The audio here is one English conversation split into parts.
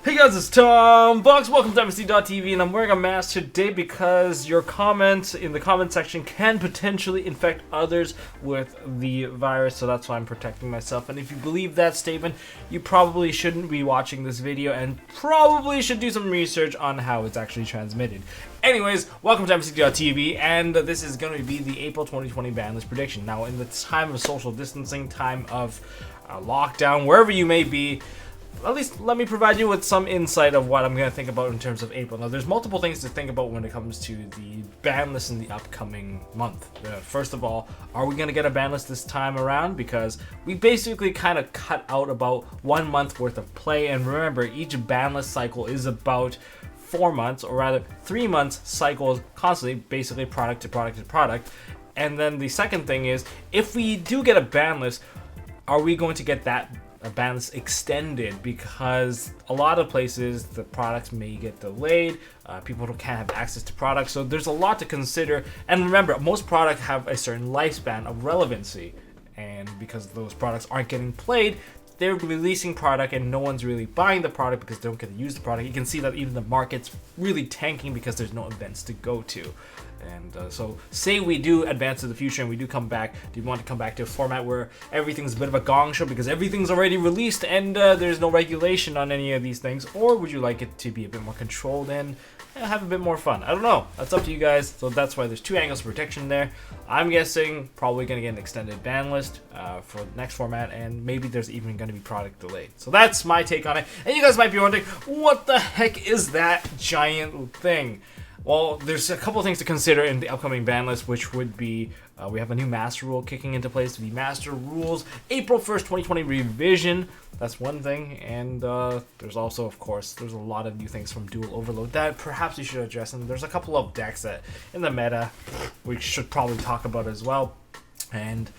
Hey guys, it's Tombox. Welcome to MST.TV, and I'm wearing a mask today because your comments in the comment section can potentially infect others with the virus, so that's why I'm protecting myself. And if you believe that statement, you probably shouldn't be watching this video and probably should do some research on how it's actually transmitted. Anyways, welcome to MST.TV, and this is going to be the April 2020 ban list prediction. Now, in the time of social distancing, time of lockdown, wherever you may be, at least let me provide you with some insight of what I'm going to think about in terms of April. Now, there's multiple things to think about when it comes to the ban list in the upcoming month. First of all, are we going to get a ban list this time around? Because we basically kind of cut out about 1 month worth of play. And remember, each ban list cycle is about 4 months, or rather 3 months cycles constantly, basically product to product to product. And then the second thing is, if we do get a ban list, are we going to get that ban list extended? Because a lot of places the products may get delayed, people can't have access to products, so there's a lot to consider. And remember, most products have a certain lifespan of relevancy, and because those products aren't getting played, they're releasing product and no one's really buying the product because they don't get to use the product. You can see that even the market's really tanking because there's no events to go to. And so say we do advance to the future and we do come back, do you want to come back to a format where everything's a bit of a gong show because everything's already released and there's no regulation on any of these things? Or would you like it to be a bit more controlled and have a bit more fun? I don't know. That's up to you guys. So that's why there's two angles of protection there. I'm guessing probably going to get an extended ban list for the next format, and maybe there's even going to be product delayed. So that's my take on it. And you guys might be wondering, what the heck is that giant thing? Well, there's a couple of things to consider in the upcoming ban list, which would be, we have a new master rule kicking into place, the master rules April 1st, 2020 revision. That's one thing. And there's also, of course, there's a lot of new things from Dual Overload that perhaps you should address. And there's a couple of decks that in the meta we should probably talk about as well. And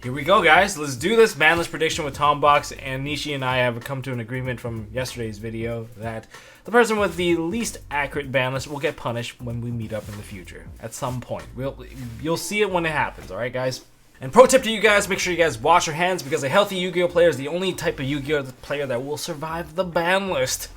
here we go, guys. Let's do this ban list prediction with Tombox, and Nishi and I have come to an agreement from yesterday's video that the person with the least accurate ban list will get punished when we meet up in the future at some point. You'll see it when it happens, all right, guys? And pro tip to you guys, make sure you guys wash your hands, because a healthy Yu-Gi-Oh player is the only type of Yu-Gi-Oh player that will survive the ban list,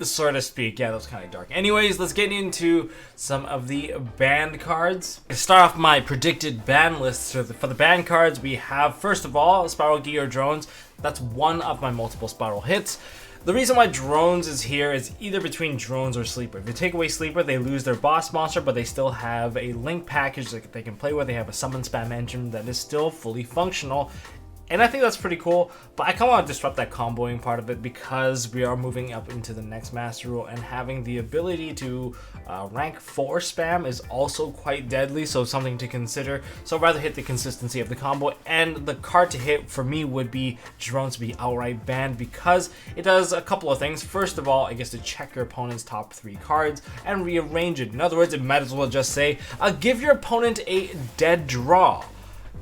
so to speak. Yeah, that was kind of dark. Anyways, let's get into some of the banned cards. To start off my predicted ban list, so for the banned cards, we have, first of all, Sparrow, Gear, Drones. That's one of my multiple Sparrow hits. The reason why Drones is here is either between Drones or Sleeper. If you take away Sleeper, they lose their boss monster, but they still have a link package that they can play with. They have a summon spam engine that is still fully functional. And I think that's pretty cool, but I kind of want to disrupt that comboing part of it because we are moving up into the next Master Rule, and having the ability to rank 4 spam is also quite deadly, so something to consider. So I'd rather hit the consistency of the combo, and the card to hit for me would be Drones to be outright banned because it does a couple of things. First of all, it gets to check your opponent's top 3 cards and rearrange it. In other words, it might as well just say, give your opponent a dead draw.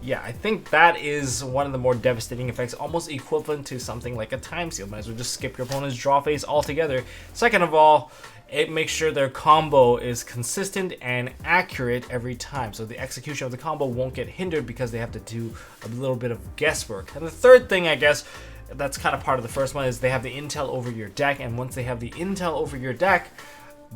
Yeah, I think that is one of the more devastating effects, almost equivalent to something like a time seal. Might as well just skip your opponent's draw phase altogether. Second of all, it makes sure their combo is consistent and accurate every time, so the execution of the combo won't get hindered because they have to do a little bit of guesswork. And the third thing, I guess, that's kind of part of the first one, is they have the intel over your deck, and once they have the intel over your deck,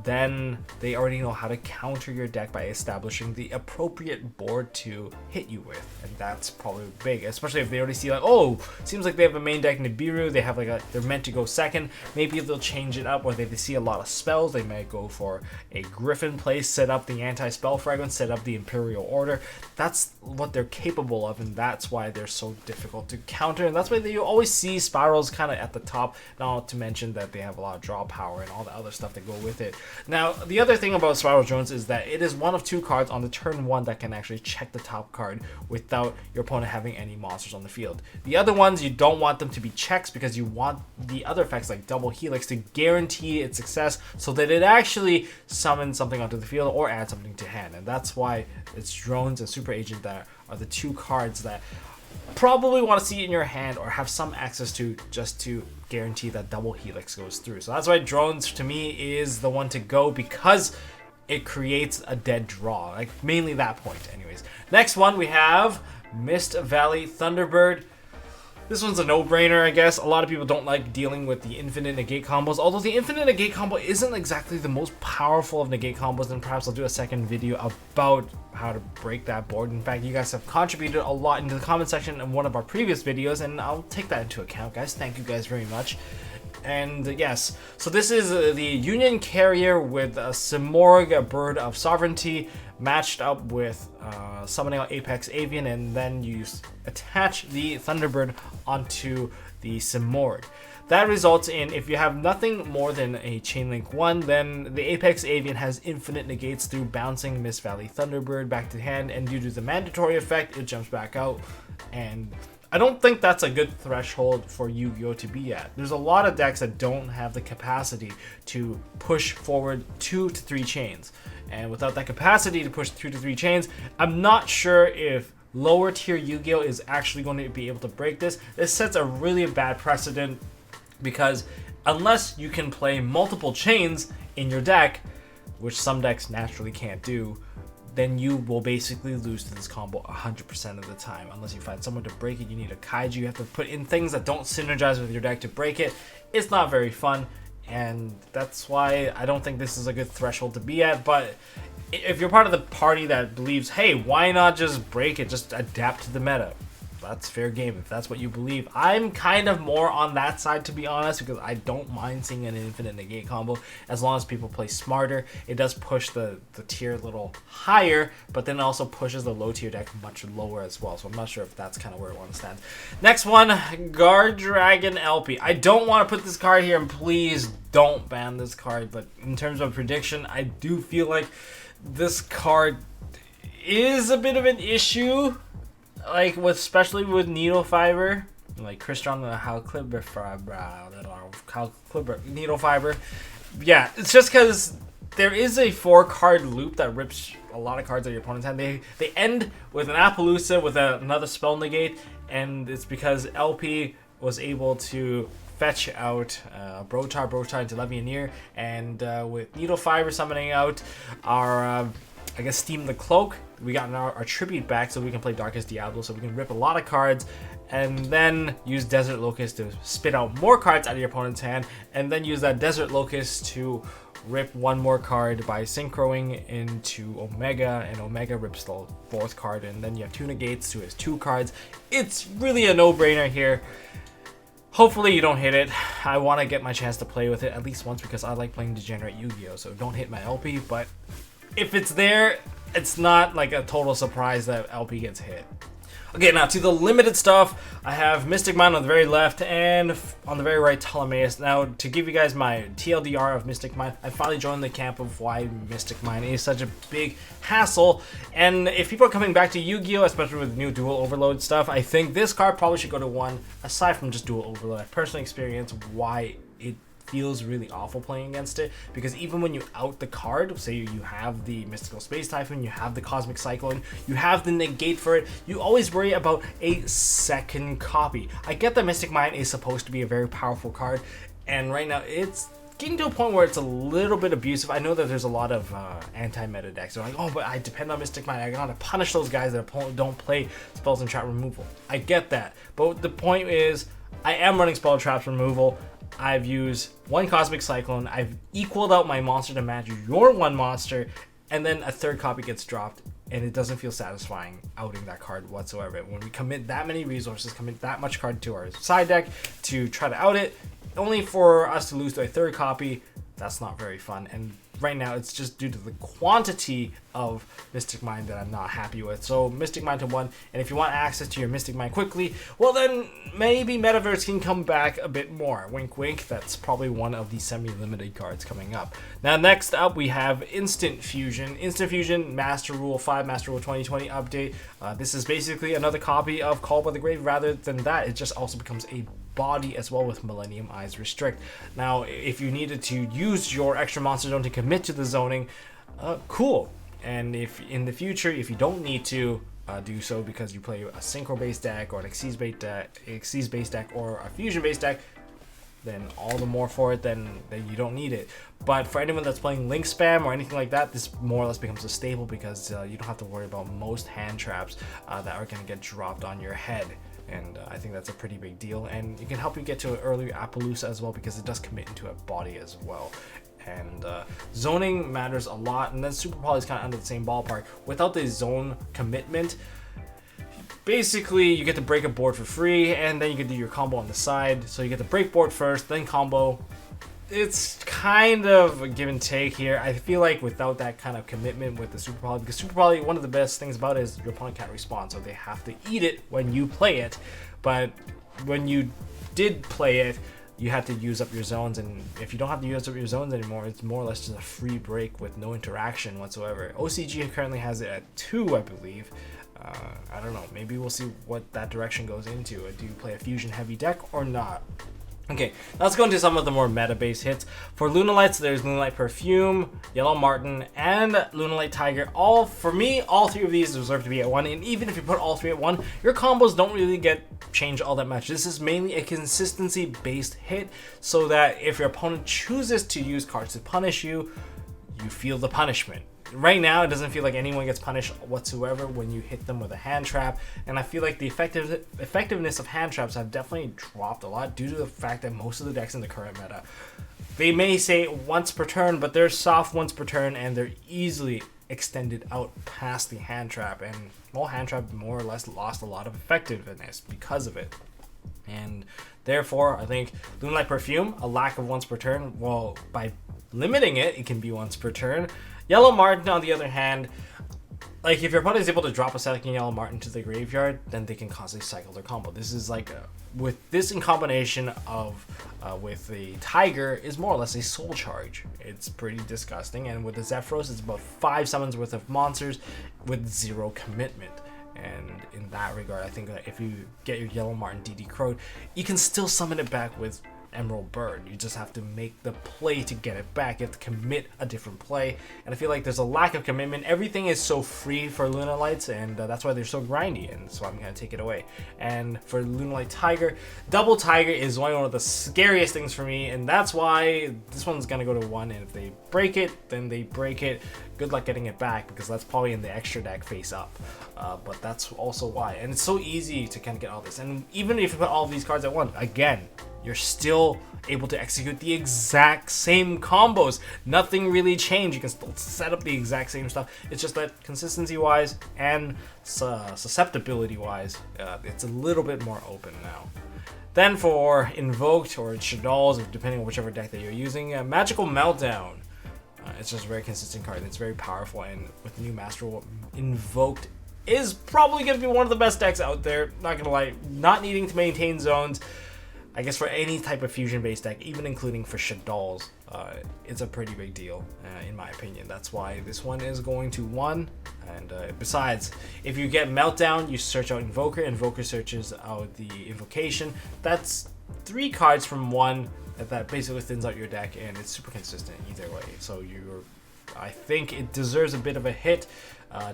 then they already know how to counter your deck by establishing the appropriate board to hit you with. And that's probably big, especially if they already see like, oh, seems like they have a main deck Nibiru, they have like they're meant to go second. Maybe they'll change it up, or they see a lot of spells, they might go for a Griffin play, set up the anti-spell fragment, set up the Imperial Order. That's what they're capable of, and that's why they're so difficult to counter. And that's why you always see Spirals kind of at the top, not to mention that they have a lot of draw power and all the other stuff that go with it. Now, the other thing about Sparrow Drones is that it is one of 2 cards on the turn 1 that can actually check the top card without your opponent having any monsters on the field. The other ones, you don't want them to be checks because you want the other effects like Double Helix to guarantee its success so that it actually summons something onto the field or adds something to hand. And that's why it's Drones and Super Agent that are the 2 cards that probably want to see in your hand or have some access to, just to guarantee that Double Helix goes through. So that's why Drones to me is the one to go, because it creates a dead draw, like mainly that point. Anyways, next one we have Mist Valley Thunderbird. This one's a no-brainer, I guess. A lot of people don't like dealing with the infinite negate combos, although the infinite negate combo isn't exactly the most powerful of negate combos, and perhaps I'll do a second video about how to break that board. In fact, you guys have contributed a lot into the comment section in one of our previous videos, and I'll take that into account, guys. Thank you guys very much. And yes, so this is the Union Carrier with a Simorg, a Bird of Sovereignty, matched up with summoning out Apex Avian, and then you attach the Thunderbird onto the Simorg. That results in, if you have nothing more than a Chainlink 1, then the Apex Avian has infinite negates through bouncing Mist Valley Thunderbird back to hand, and due to the mandatory effect, it jumps back out. And I don't think that's a good threshold for Yu-Gi-Oh! To be at. There's a lot of decks that don't have the capacity to push forward 2 to 3 chains. And without that capacity to push 2 to 3 chains, I'm not sure if lower tier Yu-Gi-Oh! Is actually going to be able to break this. This sets a really bad precedent, because unless you can play multiple chains in your deck, which some decks naturally can't do, then you will basically lose to this combo 100% of the time. Unless you find someone to break it, you need a kaiju, you have to put in things that don't synergize with your deck to break it. It's not very fun, and that's why I don't think this is a good threshold to be at. But if you're part of the party that believes, hey, why not just break it, just adapt to the meta, that's fair game if that's what you believe. I'm kind of more on that side, to be honest, because I don't mind seeing an infinite negate combo as long as people play smarter. It does push the tier a little higher, but then it also pushes the low tier deck much lower as well. So I'm not sure if that's kind of where it wants to stand. Next one, Guard Dragon LP. I don't want to put this card here, and please don't ban this card, but in terms of prediction, I do feel like this card is a bit of an issue. Like, especially with Needle Fiber, like Chris Strong and how Clipper Needle Fiber. Yeah, it's just because there is a 4-card loop that rips a lot of cards out of your opponent's hand. They end with an Appaloosa with another spell negate, and it's because LP was able to fetch out Brotar into Levianeer, and with Needle Fiber summoning out our I guess Steam the Cloak, we got our tribute back, so we can play Darkest Diablo, so we can rip a lot of cards, and then use Desert Locust to spit out more cards out of your opponent's hand, and then use that Desert Locust to rip one more card by synchroing into Omega, and Omega rips the 4th card, and then you have 2 negates to his 2 cards. It's really a no-brainer here. Hopefully you don't hit it. I want to get my chance to play with it at least once, because I like playing Degenerate Yu-Gi-Oh! So don't hit my LP, but if it's there, it's not like a total surprise that LP gets hit. Okay, now to the limited stuff, I have Mystic Mine on the very left, and on the very right, Ptolemaeus. Now, to give you guys my TLDR of Mystic Mine, I finally joined the camp of why Mystic Mine is such a big hassle. And if people are coming back to Yu-Gi-Oh!, especially with new Dual Overload stuff, I think this card probably should go to 1, aside from just Dual Overload. I personally experienced why it feels really awful playing against it, because even when you out the card, say you have the Mystical Space Typhoon, you have the Cosmic Cyclone, you have the negate for it, you always worry about a second copy. I get that Mystic Mine is supposed to be a very powerful card, and right now it's getting to a point where it's a little bit abusive. I know that there's a lot of anti-meta decks. They're like, oh, but I depend on Mystic Mine. I gotta punish those guys that don't play spells and trap removal. I get that, but the point is, I am running spell traps removal. I've used 1 Cosmic Cyclone, I've equaled out my monster to match your 1 monster, and then a 3rd copy gets dropped, and it doesn't feel satisfying outing that card whatsoever. When we commit that many resources, commit that much card to our side deck to try to out it, only for us to lose to a 3rd copy, that's not very fun. And right now it's just due to the quantity of Mystic Mine that I'm not happy with. So Mystic Mine to 1, and if you want access to your Mystic Mine quickly, well then maybe Metaverse can come back a bit more. Wink wink, that's probably one of the semi-limited cards coming up. Now next up we have Instant Fusion. Instant Fusion Master Rule 5, Master Rule 2020 update. This is basically another copy of Call by the Grave. Rather than that, it just also becomes a body as well with Millennium Eyes Restrict. Now if you needed to use your extra monster zone to commit to the zoning, cool. And if in the future, if you don't need to do so because you play a synchro based deck or an Xyz based deck or a fusion based deck, then all the more for it, then you don't need it. But for anyone that's playing link spam or anything like that, this more or less becomes a staple, because you don't have to worry about most hand traps that are going to get dropped on your head. and I think that's a pretty big deal, and it can help you get to an earlier Appaloosa as well, because it does commit into a body as well. And zoning matters a lot, and then Super Poly is kind of under the same ballpark. Without the zone commitment, basically you get to break a board for free, and then you can do your combo on the side. So you get to break board first, then combo. It's kind of a give and take here. I feel like without that kind of commitment with the Super Poly, because Super Poly, one of the best things about it is your opponent can't respond, so they have to eat it when you play it. But when you did play it, you had to use up your zones, and if you don't have to use up your zones anymore, it's more or less just a free break with no interaction whatsoever. OCG currently has it at 2, I believe. I don't know, maybe we'll see what that direction goes into. Do you play a fusion heavy deck or not? Okay, let's go into some of the more meta-based hits. For Lunalights, there's Lunalight Perfume, Yellow Martin, and Lunalight Tiger. For me, all 3 of these deserve to be at 1, and even if you put all 3 at 1, your combos don't really change all that much. This is mainly a consistency-based hit, so that if your opponent chooses to use cards to punish you, you feel the punishment. Right now, it doesn't feel like anyone gets punished whatsoever when you hit them with a hand trap, and I feel like the effectiveness of hand traps have definitely dropped a lot due to the fact that most of the decks in the current meta, they may say once per turn, but they're soft once per turn, and they're easily extended out past the hand trap, and hand trap more or less lost a lot of effectiveness because of it. And therefore, I think Lunalight Perfume, a lack of once per turn, well, by limiting it, it can be once per turn. Yellow Martin, on the other hand, like if your opponent is able to drop a second Yellow Martin to the graveyard, then they can constantly cycle their combo. This is like, with this in combination of with the Tiger, is more or less a soul charge. It's pretty disgusting, and with the Zephyros, it's about 5 summons worth of monsters with 0 commitment. And in that regard, I think that if you get your Yellow Martin DD Crowed, you can still summon it back with Emerald Bird. You just have to make the play to get it back. You have to commit a different play, and I feel like there's a lack of commitment. Everything is so free for Lunalights, and that's why they're so grindy, and so I'm gonna take it away. And for Lunalight Tiger, Double Tiger is one of the scariest things for me, and that's why this one's gonna go to 1, and if they break it, then they break it. Good luck getting it back, because that's probably in the extra deck face up. But that's also why, and it's so easy to kind of get all this. And even if you put all of these cards at 1, again, you're still able to execute the exact same combos. Nothing really changed. You can still set up the exact same stuff. It's just that consistency-wise and susceptibility-wise, it's a little bit more open now. Then for Invoked or Shaddolls, depending on whichever deck that you're using, Magical Meltdown. It's just a very consistent card. It's very powerful, and with the new Master Invoked is probably going to be one of the best decks out there. Not going to lie, not needing to maintain zones. I guess for any type of fusion-based deck, even including for Shaddolls, it's a pretty big deal, in my opinion. That's why this one is going to 1. And besides, if you get Meltdown, you search out Invoker. Invoker searches out the Invocation. That's 3 cards from 1 that basically thins out your deck, and it's super consistent either way. So I think it deserves a bit of a hit,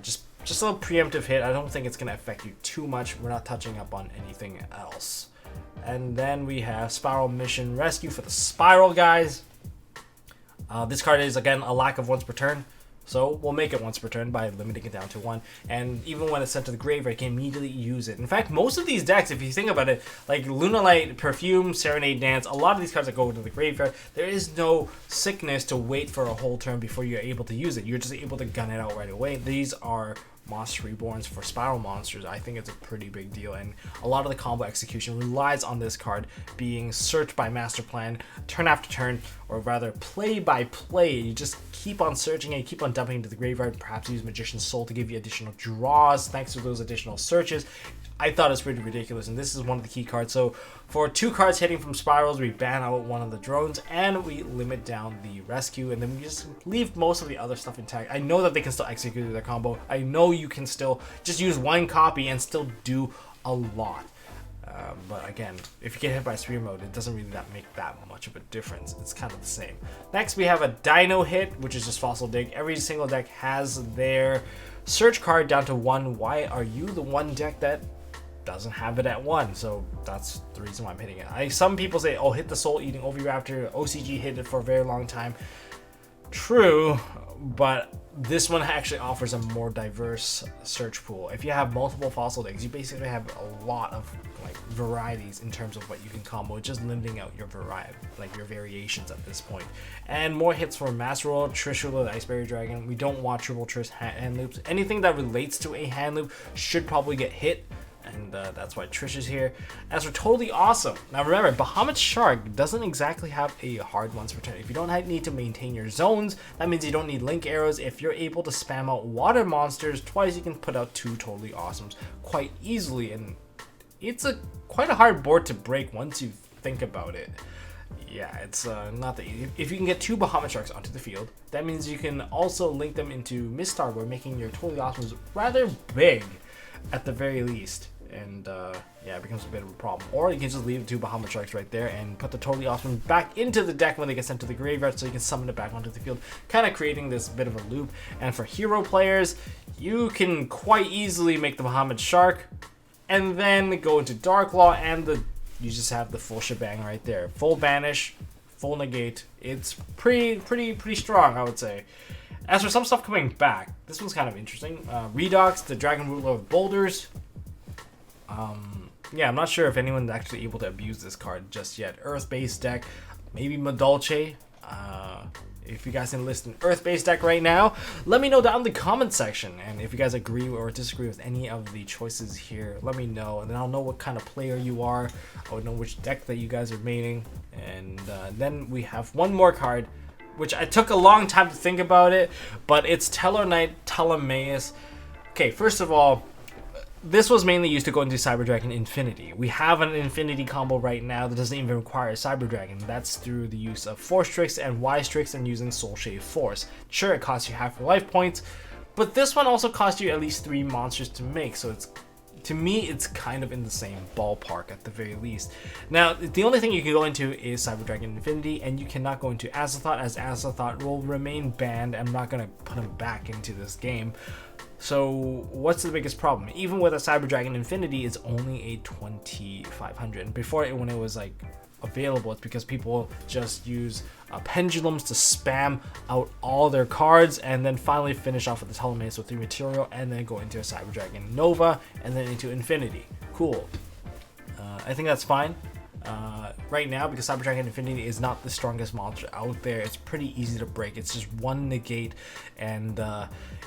just a little preemptive hit. I don't think it's going to affect you too much. We're not touching up on anything else. And then we have Sparrow Mission Rescue for the Spiral guys. This card is, again, a lack of once per turn, so we'll make it once per turn by limiting it down to 1. And even when it's sent to the graveyard, you can immediately use it. In fact, most of these decks, if you think about it, like Lunalight, Perfume, Serenade Dance, a lot of these cards that go into the graveyard, there is no sickness to wait for a whole turn before you're able to use it. You're just able to gun it out right away. These are Monster Reborns for Spiral monsters. I think it's a pretty big deal, and a lot of the combo execution relies on this card being searched by Master Plan turn after turn, or rather play by play. You just keep on searching and you keep on dumping into the graveyard, perhaps use Magician's Soul to give you additional draws thanks to those additional searches. I thought it's pretty ridiculous, and this is one of the key cards. So for 2 cards hitting from Spirals, we ban out one of the drones, and we limit down the rescue, and then we just leave most of the other stuff intact. I know that they can still execute their combo. I know you can still just use 1 copy and still do a lot. But again, if you get hit by Spear Mode, it doesn't really make that much of a difference. It's kind of the same. Next, we have a Dino Hit, which is just Fossil Dig. Every single deck has their search card down to 1. Why are you the one deck that doesn't have it at 1? So that's the reason why I'm hitting it. Some people say, oh, hit the Soul Eating Oviraptor. OCG hit it for a very long time. True, but this one actually offers a more diverse search pool. If you have multiple fossil decks, you basically have a lot of like varieties in terms of what you can combo, just limiting out your variety, like your variations at this point. And more hits for Master Roll, Trishula, the Iceberry Dragon. We don't want triple Trish hand loops. Anything that relates to a hand loop should probably get hit. And that's why Trish is here. As for Totally Awesome, now remember, Bahamut Shark doesn't exactly have a hard once per turn. If you don't need to maintain your zones, that means you don't need link arrows. If you're able to spam out water monsters twice, you can put out 2 Totally Awesomes quite easily. And it's quite a hard board to break once you think about it. Yeah, it's not that easy. If you can get 2 Bahamut Sharks onto the field, that means you can also link them into Mistar, where making your Totally Awesomes rather big at the very least. And yeah, it becomes a bit of a problem. Or you can just leave the 2 Bahamut Sharks right there and put the Totally Awesome back into the deck when they get sent to the graveyard, so you can summon it back onto the field, kind of creating this bit of a loop. And for hero players, you can quite easily make the Bahamut Shark and then go into Dark Law, and you just have the full shebang right there. Full banish, full negate. It's pretty strong, I would say. As for some stuff coming back, this one's kind of interesting. Redox, the Dragon Ruler of Boulders. Yeah, I'm not sure if anyone's actually able to abuse this card just yet. Earth-based deck, maybe Madolche. If you guys can list an Earth-based deck right now, let me know down in the comment section. And if you guys agree or disagree with any of the choices here, let me know. And then I'll know what kind of player you are. I'll know which deck that you guys are maining. And then we have one more card, which I took a long time to think about it, but it's Tellarknight Ptolemaeus. Okay, first of all, this was mainly used to go into Cyber Dragon Infinity. We have an Infinity combo right now that doesn't even require a Cyber Dragon. That's through the use of Force Tricks and Wise Tricks and using Soul Shave Force. Sure, it costs you half your life points, but this one also costs you at least 3 monsters to make, so to me, it's kind of in the same ballpark at the very least. Now, the only thing you can go into is Cyber Dragon Infinity, and you cannot go into Azathoth, as Azathoth will remain banned. I'm not going to put him back into this game. So what's the biggest problem? Even with a Cyber Dragon Infinity, it's only a 2500. Before, when it was like available, it's because people just use pendulums to spam out all their cards and then finally finish off with the Ptolemaeus with 3 material and then go into a Cyber Dragon Nova and then into Infinity. Cool. I think that's fine. Right now, because Cyber Dragon Infinity is not the strongest monster out there, it's pretty easy to break. It's just 1 negate, and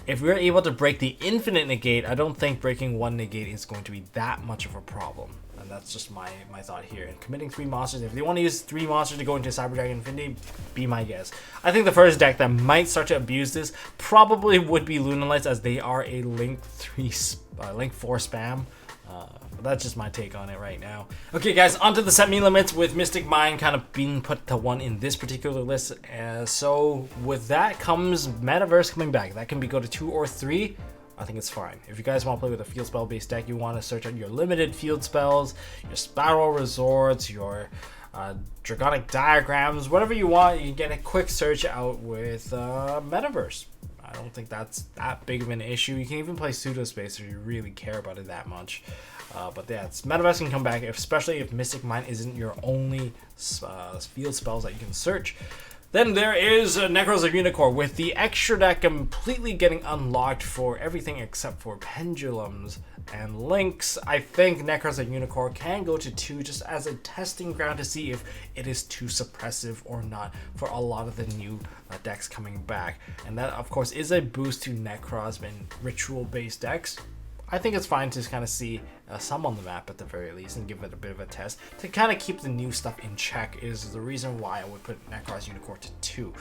if we're able to break the infinite negate, I don't think breaking 1 negate is going to be that much of a problem. And that's just my thought here. And committing 3 monsters, if they want to use 3 monsters to go into Cyber Dragon Infinity, be my guest. I think the first deck that might start to abuse this probably would be Lunalights, as they are a Link 4 spam. But that's just my take on it right now. Okay, guys, onto the set me limits, with Mystic Mine kind of being put to 1 in this particular list. So with that comes Metaverse coming back. That can go to 2 or 3. I think it's fine. If you guys want to play with a field spell based deck, you want to search out your limited field spells, your Sparrow Resorts, your Dragonic Diagrams, whatever you want, you can get a quick search out with Metaverse. I don't think that's that big of an issue. You can even play Pseudospace if you really care about it that much. But yeah, Metaverse can come back, especially if Mystic Mine isn't your only field spells that you can search. Then there is Necros of Unicorn, with the extra deck completely getting unlocked for everything except for pendulums and links. I think Necros of Unicorn can go to 2 just as a testing ground to see if it is too suppressive or not for a lot of the new decks coming back. And that, of course, is a boost to Necros and ritual-based decks. I think it's fine to kind of see some on the map at the very least and give it a bit of a test to kind of keep the new stuff in check. Is the reason why I would put Necros Unicorn to 2.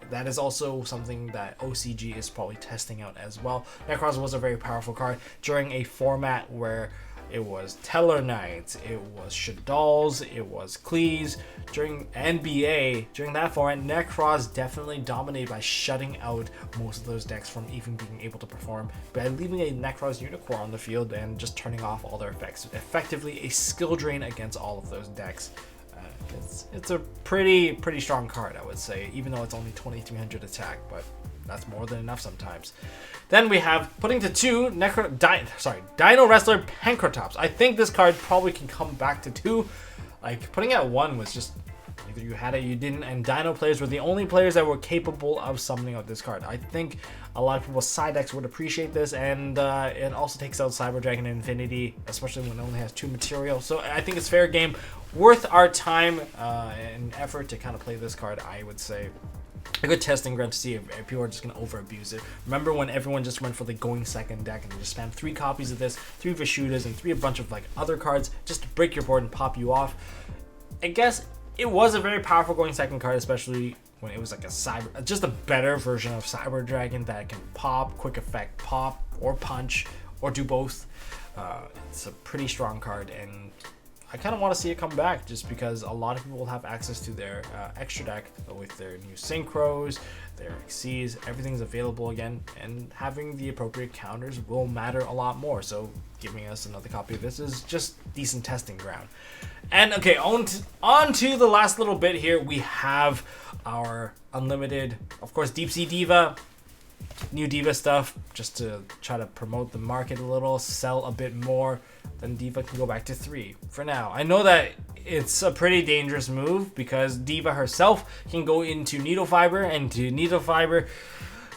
That is also something that OCG is probably testing out as well. Necros was a very powerful card during a format where it was Tellarknight, it was Shadal's, it was Qualy's. During NBA, during that format, Necros definitely dominated by shutting out most of those decks from even being able to perform by leaving a Necros Unicorn on the field and just turning off all their effects. Effectively a skill drain against all of those decks. It's a pretty strong card, I would say, even though it's only 2300 attack, but that's more than enough sometimes. Then we have, putting to 2, Dino Wrestler Pancratops. I think this card probably can come back to 2. Like, putting at 1 was just, Either you had it or you didn't, and Dino players were the only players that were capable of summoning out this card. I think a lot of people's side decks would appreciate this, and it also takes out Cyber Dragon and Infinity, especially when it only has 2 material. So I think it's fair game, worth our time and effort to kind of play this card, I would say. A good testing ground to see if people are just going to over abuse it. Remember when everyone just went for the going second deck and they just spammed 3 copies of this, 3 Vishudas, and 3 a bunch of like other cards just to break your board and pop you off? I guess it was a very powerful going second card, especially when it was like just a better version of Cyber Dragon that can pop, quick effect, pop, or punch, or do both. It's a pretty strong card, and I kind of want to see it come back just because a lot of people will have access to their extra deck with their new Synchros, their XCs, everything's available again, and having the appropriate counters will matter a lot more. So giving us another copy of this is just decent testing ground. And okay, on to the last little bit here. We have our unlimited, of course, Deep Sea Diva. New Diva stuff just to try to promote the market a little, sell a bit more. Then Diva can go back to 3 for now. I know that it's a pretty dangerous move because Diva herself can go into Needle Fiber, and to Needle Fiber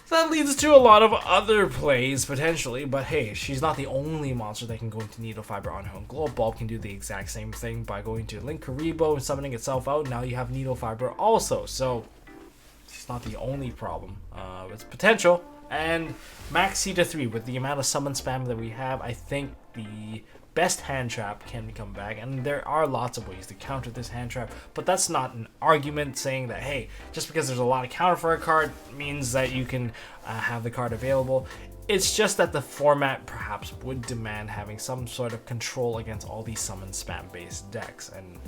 that leads to a lot of other plays potentially, but hey, she's not the only monster that can go into Needle Fiber on her own. Glow Bulb can do the exact same thing by going to Link Karibo and summoning itself out. Now you have Needle Fiber also, so it's not the only problem. It's potential. And max C to 3 with the amount of summon spam that we have, I think the best hand trap can come back, and there are lots of ways to counter this hand trap, but that's not an argument saying that hey, just because there's a lot of counter for a card means that you can have the card available. It's just that the format perhaps would demand having some sort of control against all these summon spam based decks, and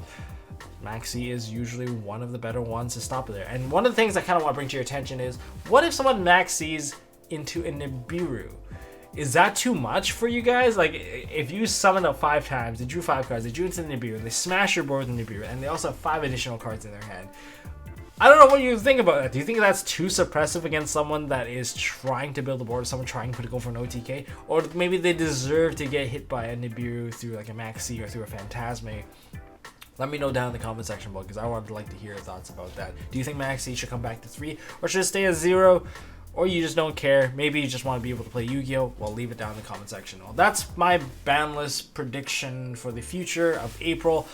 Maxi is usually one of the better ones to stop it there. And one of the things I kind of want to bring to your attention is, what if someone Maxis into a Nibiru? Is that too much for you guys? Like, if you summon up 5 times, they drew 5 cards, they drew into the Nibiru, and they smash your board with the Nibiru, and they also have 5 additional cards in their hand. I don't know what you think about that. Do you think that's too suppressive against someone that is trying to build a board, or someone trying to go for an OTK? Or maybe they deserve to get hit by a Nibiru through like a Maxi or through a Phantasme? Let me know down in the comment section below, because I would like to hear your thoughts about that. Do you think Maxi should come back to 3, or should it stay at 0? Or you just don't care, maybe you just want to be able to play Yu-Gi-Oh! Well, leave it down in the comment section. Well, that's my ban list prediction for the future of April.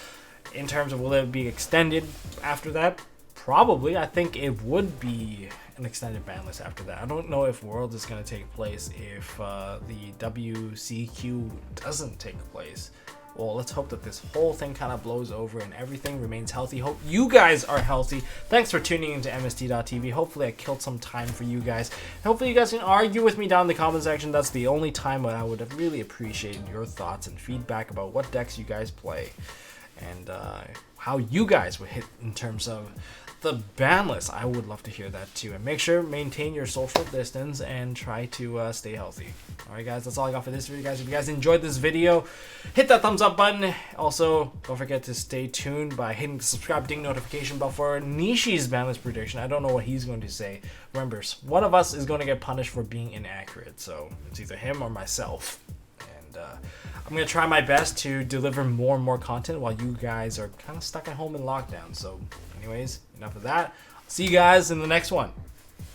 In terms of will it be extended after that? Probably. I think it would be an extended ban list after that. I don't know if World is going to take place if the WCQ doesn't take place. Well, let's hope that this whole thing kind of blows over and everything remains healthy. Hope you guys are healthy. Thanks for tuning into MST.TV. Hopefully I killed some time for you guys. Hopefully you guys can argue with me down in the comment section. That's the only time when I would have really appreciated your thoughts and feedback about what decks you guys play. And how you guys would hit in terms of the ban list. I would love to hear that too. And make sure maintain your social distance and try to stay healthy. Alright guys, that's all I got for this video, guys. If you guys enjoyed this video, hit that thumbs up button. Also, don't forget to stay tuned by hitting the subscribe ding notification bell for Nishi's ban list prediction. I don't know what he's going to say. Remember, one of us is going to get punished for being inaccurate, so it's either him or myself. And I'm going to try my best to deliver more and more content while you guys are kind of stuck at home in lockdown. So anyways, enough of that. See you guys in the next one.